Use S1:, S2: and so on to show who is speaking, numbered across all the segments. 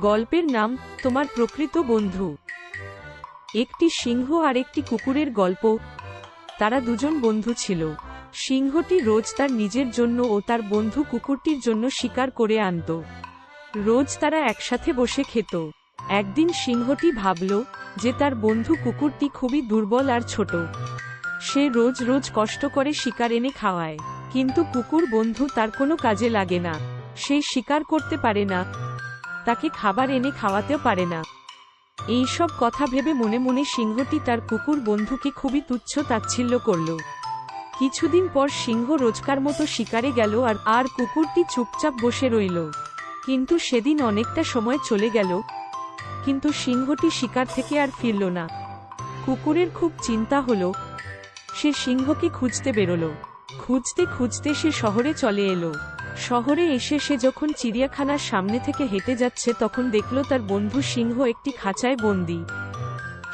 S1: গল্পের নাম তোমার প্রকৃত বন্ধু। একটি সিংহ আর একটি কুকুরের গল্প। তারা দুজন বন্ধু ছিল। সিংহটি রোজ তার নিজের জন্য ও তার বন্ধু কুকুরটির জন্য শিকার করে আনত। রোজ তারা একসাথে বসে খেত। একদিন সিংহটি ভাবল যে তার বন্ধু কুকুরটি খুবই দুর্বল আর ছোট। সে রোজ রোজ কষ্ট করে শিকার এনে খাওয়ায়, কিন্তু কুকুর বন্ধু তার কোনো কাজে লাগে না। সে শিকার করতে পারে না, তাকে খাবার এনে খাওয়াতেও পারে না। এইসব কথা ভেবে মনে মনে সিংহটি তার কুকুর বন্ধুকে খুবই তুচ্ছ তাচ্ছিল্য করল। কিছুদিন পর সিংহ রোজকার মতো শিকারে গেল আর কুকুরটি চুপচাপ বসে রইল। কিন্তু সেদিন অনেকটা সময় চলে গেল, কিন্তু সিংহটি শিকার থেকে আর ফিরল না। কুকুরের খুব চিন্তা হলো। সে সিংহকে খুঁজতে বেরোলো। খুঁজতে খুঁজতে সে শহরে চলে এলো। শহরে এসে সে যখন চিড়িয়াখানার সামনে থেকে হেঁটে যাচ্ছে তখন দেখল তার বন্ধু সিংহ একটি খাঁচায় বন্দী।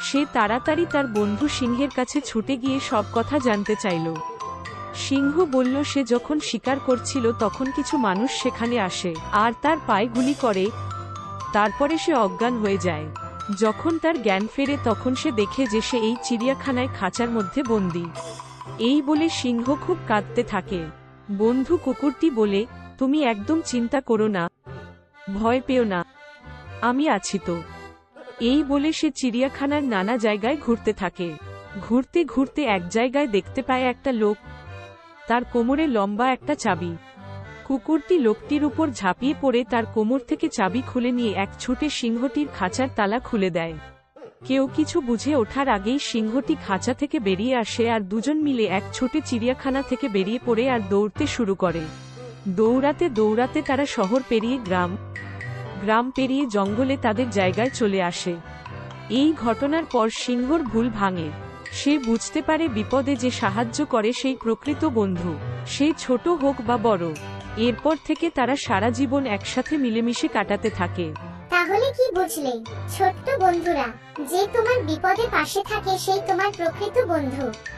S1: সে তাড়াতাড়ি তার বন্ধু সিংহের কাছে ছুটে গিয়ে সব কথা জানতে চাইল। সিংহ বলল সে যখন শিকার করছিল তখন কিছু মানুষ সেখানে আসে আর তার পায়ে গুলি করে। তারপরে সে অজ্ঞান হয়ে যায়। যখন তার জ্ঞান ফেরে তখন সে দেখে যে সে এই চিড়িয়াখানায় খাঁচার মধ্যে বন্দী। এই বলে সিংহ খুব কাঁদতে থাকে। বন্ধু কুকুরটি বলে, তুমি একদম চিন্তা করো না, ভয় পেও না, আমি আছি তো। এই বলে সে চিড়িয়াখানার নানা জায়গায় ঘুরতে থাকে। ঘুরতে ঘুরতে এক জায়গায় দেখতে পায় একটা লোক, তার কোমরে লম্বা একটা চাবি। কুকুরটি লোকটির উপর ঝাঁপিয়ে পড়ে তার কোমর থেকে চাবি খুলে নিয়ে এক ছুটে সিংহটির খাঁচার তালা খুলে দেয়। কেউ কিছু বুঝে ওঠার আগেই সিংহটি খাঁচা থেকে বেরিয়ে আসে আর দুজন মিলে এক ছুটে চিড়িয়াখানা থেকে বেরিয়ে পড়ে আর দৌড়তে শুরু করে। দৌড়াতে দৌড়াতে তারা শহর পেরিয়ে গ্রাম পেরিয়ে জঙ্গলে তাদের জায়গায় চলে আসে। এই ঘটনার পর সিংহর ভুল ভাঙে। সে বুঝতে পারে বিপদে যে সাহায্য করে সেই প্রকৃত বন্ধু, সে ছোট হোক বা বড়। এরপর থেকে তারা সারা জীবন একসাথে মিলেমিশে কাটাতে থাকে।
S2: তাহলে কি বুঝলে ছোট্ট বন্ধুরা, যে তোমার বিপদে পাশে থাকে সেই তোমার প্রকৃত বন্ধু।